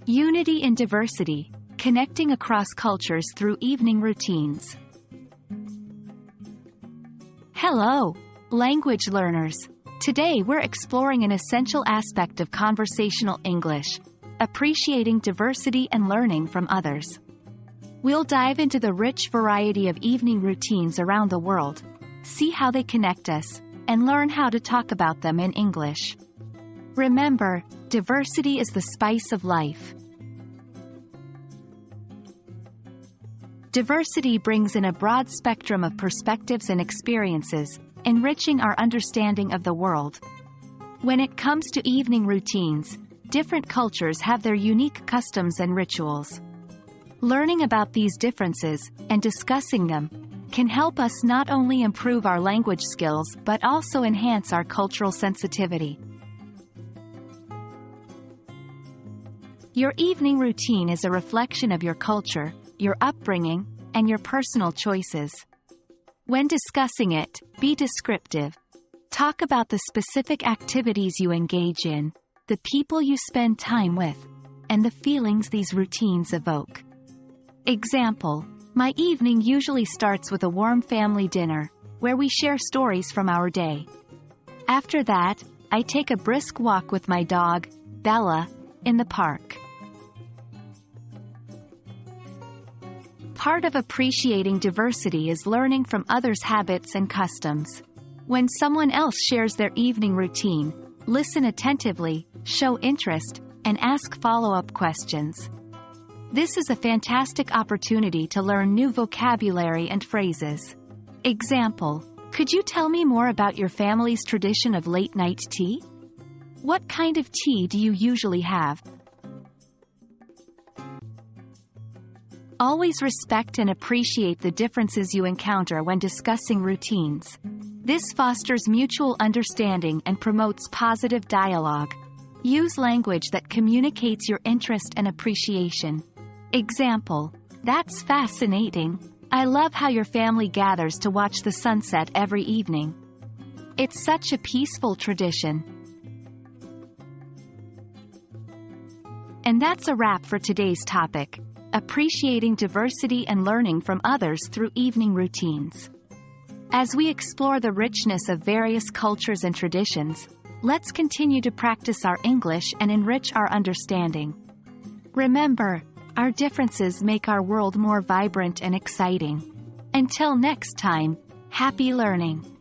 Unity in diversity, connecting across cultures through evening routines. Hello, language learners. Today we're exploring an essential aspect of conversational English, appreciating diversity and learning from others. We'll dive into the rich variety of evening routines around the world, see how they connect us, and learn how to talk about them in English. Remember, diversity is the spice of life. Diversity brings in a broad spectrum of perspectives and experiences, enriching our understanding of the world. When it comes to evening routines, different cultures have their unique customs and rituals. Learning about these differences, and discussing them, can help us not only improve our language skills but also enhance our cultural sensitivity. Your evening routine is a reflection of your culture, your upbringing, and your personal choices. When discussing it, be descriptive. Talk about the specific activities you engage in, the people you spend time with, and the feelings these routines evoke. Example: my evening usually starts with a warm family dinner, where we share stories from our day. After that, I take a brisk walk with my dog, Bella, in the park. Part of appreciating diversity is learning from others' habits and customs. When someone else shares their evening routine, listen attentively, show interest, and ask follow-up questions. This is a fantastic opportunity to learn new vocabulary and phrases. Example: could you tell me more about your family's tradition of late-night tea? What kind of tea do you usually have? Always respect and appreciate the differences you encounter when discussing routines. This fosters mutual understanding and promotes positive dialogue. Use language that communicates your interest and appreciation. Example: that's fascinating. I love how your family gathers to watch the sunset every evening. It's such a peaceful tradition. And that's a wrap for today's topic: appreciating diversity and learning from others through evening routines. As we explore the richness of various cultures and traditions, let's continue to practice our English and enrich our understanding. Remember, our differences make our world more vibrant and exciting. Until next time, happy learning!